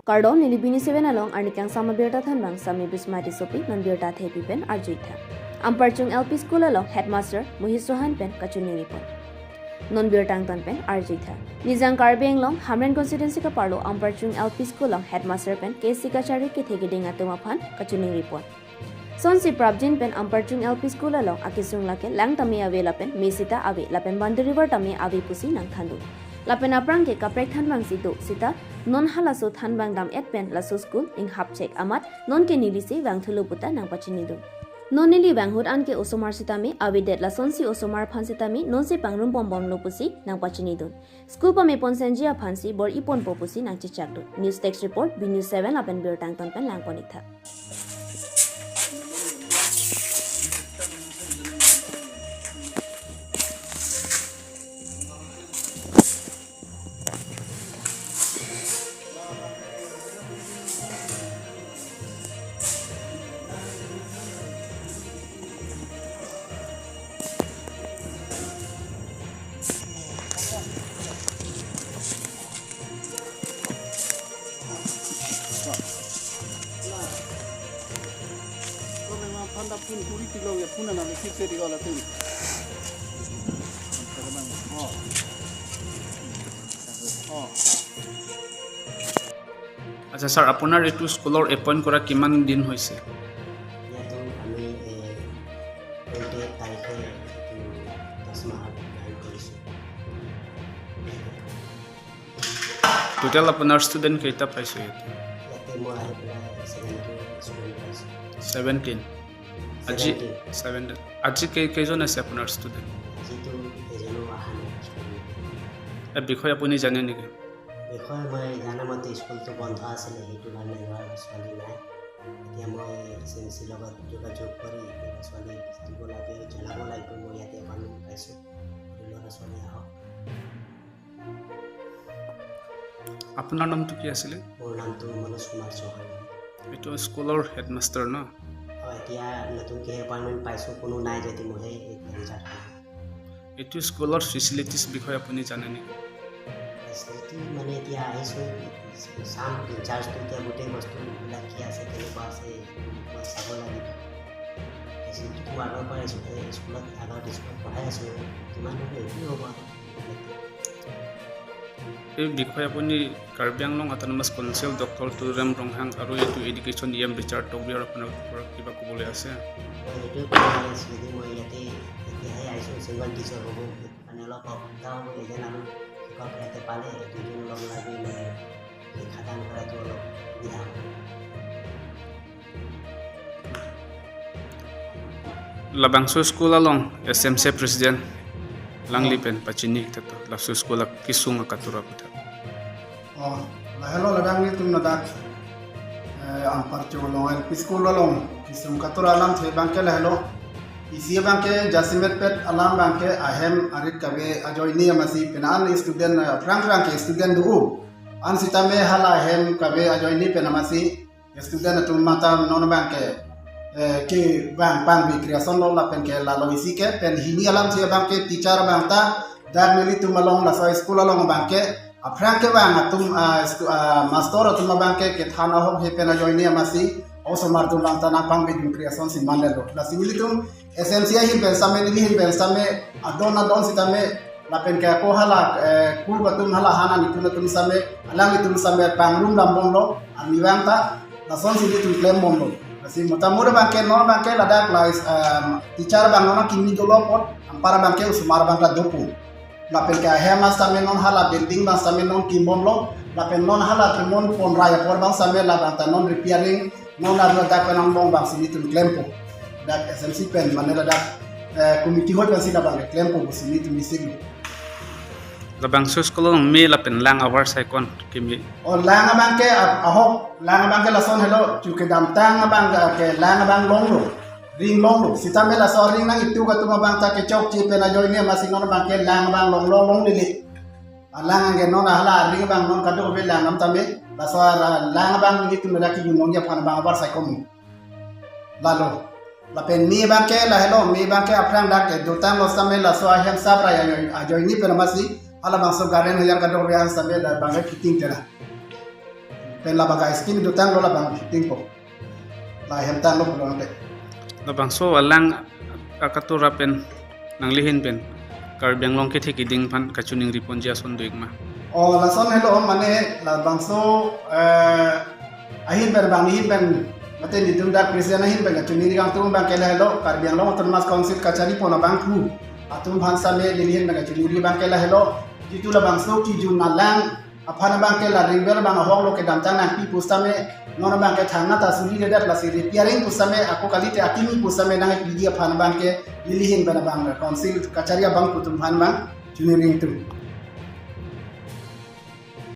Kardo nilibini seven along arnikang sama birta thanbang sami bismati sopi non birta thepi pen arjuitha. Amparchung LP School along headmaster Muhis Rohan pen kachuni report. Non birtang tan pen arjuitha. Nizang Karbeng long Hamren constituency ka parlo Amparchung LP School long headmaster pen KC Kachari ke thege dinga tumaphan kachuni report. Sonsi Prabjin pen Amparchung LP School along akisung lake lang tami ave lapen mesita ave lapen Bandu River tami ave pusi nang thandu. Lapen aprang ke kaprek thanbang situ sita non halaso thanbang dam et pen laso school ing hapchek amat non ke nilisi wang thulu puta nang pachinidu. Non nili wang hut an ke osomar sitami ave det la sonsi osomar phan sitami non se pangrum pom pom lo pusi nang pachinidu. School pa me ponsenjia phansi bor ipon po pusi nang chichakdu. News text report B News 7 lapen birtang ton pen lang ponikha. Anda pun kuri tiga ya pun ana lekit se tiga la tin. আচ্ছা sir আপোনাৰ এইটো স্কুলৰ appoint কৰা কিমান দিন হৈছে? ইয়াতো আমি 28 তাৰিখে 10 মাহত জইন কৰিছোঁ। টোটেল আপোনাৰ ষ্টুডেণ্ট কেইটা পাইছে ইয়াতে? ইয়াতে মই আহি পেলাই 17 ষ্টুডেণ্ট পাইছোঁ। 17 আজি 7 আজি কেইজন আছে আপোনাৰ ষ্টুডেণ্ট? আজিতো এজনো অহা নাই ষ্টুডেণ্ট। এই বিষয়ে আপুনি জানে নেকি? বিষয়ে মই জানামতে স্কুলটো বন্ধ আছিলে, সেইটো কাৰণে ল'ৰা ছোৱালী নাই। এতিয়া মই এজেঞ্চিৰ লগত যোগাযোগ কৰি ল'ৰা ছোৱালী দিব লাগে, জনাব লাগিব মই ইয়াতে এপইণ্টমেণ্ট পাইছোঁ, ল'ৰা ছোৱালী আহক। আপোনাৰ নামটো কি আছিলে? মোৰ নামটো মনোজ কুমাৰ চৌহান। এইটো স্কুলৰ হেডমাষ্টাৰ ন? এতিয়া নতুনকৈ এপইণ্টমেণ্ট পাইছোঁ, কোনো নাই যদি মইহে ৰিজাৰ্ভ কৰিম। এইটো স্কুলৰ ফেচিলিটিছ বিষয়ে আপুনি জানে নেকি? ফেচিলিটি মানে এতিয়া আহিছোঁ চাম, ইনচাৰ্জটো এতিয়া গোটেই বস্তুবিলাক কি আছে কেনেকুৱা আছে মই চাব লাগিব। ফেচিলিটিটো আগৰ পৰা স্কুলত পঢ়াই আছোঁ, কিমান এইটোৱে হ'ব। এই বিষয়ে আপুনি Karbi Anglong autonomous council doctor তুৰাম ৰংহাং আৰু এইটো এডুকেশ্যন এম ৰিচাৰ্ড টবিয়াৰ আপোনাৰ পৰা কিবা ক'বলৈ আছে? মই সেইটোৱে ক'ব লাগিছোঁ, যদি মই ইয়াতে এতিয়াহে আহিছোঁ চিংগল টিচাৰ হ'ব মানে অলপ অসুবিধা হ'ব। এজন আৰু শিক্ষক ইয়াতে পালে দুজন লগ লাগি মানে শিক্ষাদান কৰাটো অলপ সুবিধা হ'ব। Labangso School along SMC President Langlipen Pachini tato Labangso School kisung katura puta. Hello ladang itu nadak Amparchung along LP School along kisum katura alam the bangke hello. Isi bangke Jasimet pet alam bangke ahem arit kabe ajoini amasi penan student frank ke student dulu. An sitame hala ahem kabe ajoini penamasi student tu mata non bangke ke bang bi creation lo la pen ke la lo isi ke pen hini alam se bang ke teacher bang ta dar meli tu malong la so school along bang ke apran ke bang tum master tu bang ke thana ho he pen join ni amasi also mar tu bang ta na pang bi creation si mandel lo la simili tum esensia hi pen same ni hi pen same adon sitame la pen ke ko hala kul batum hala hana ni tum same alang ni tum same pang rum lam bom lo ami bang ta la son si tu claim bom lo. Kasi mutamura bangke non bangke lada class teacher bang nona kimi dolo pot ampara bangke usmar bangka dopu lapen ka hemas tame non hala building bang tame non kimbom lo lapen non hala kimon pon raya por bang same la bang non repairing non ada dak penang bong bang sini tu klempo dak SMC pen manela dak committee hot bang sila bang klempo sini tu misiglo. Labangso School along me lapen lang awar saikon kimi. Oh lang bangke ahok lang bangke lason hello cuke dam tang bang ke lang bang long lo ring long lo sitame la so ring nang itu ka tuma bang ta ke chok chi pena join ni masing non bang ke lang bang long lili lang ge non hala ring bang non ka do be lang nam tame la so lang bang ni tu mela ki nong ya pan bang awar saikom lalo la pen mi bangke la hello mi bangke aprang dak do tang lo same la so ahem sabra ya join ni pena masi ala bang so garen hayar ka do be an same la bang kiting tera pen la bagai skin du tang lo la bang ting ko la hem tan lo lo de labang so alang akatura pen nang lihin pen Karbiang long ke theki ding pan kachuning ripon ja son duik ma o la son hello mane la bang so ahin ber bang hin ben mate ni dum da kristian hin ben chuni ri gang tum bang kela hello Karbiang long ton mas council kachari pona bang ku atum bhansa me lilihin bang chuni ri bang kela hello jitu la bang so ki jun na lang apana bang kela ringber bang hong lo ke dam tang na pi pustame non bang ke thangna ta suri de la siri piaring pustame aku kalite akimi pustame na video apana bang ke lilihin bang council kacharia bang kutum bhan bang chuni ring tu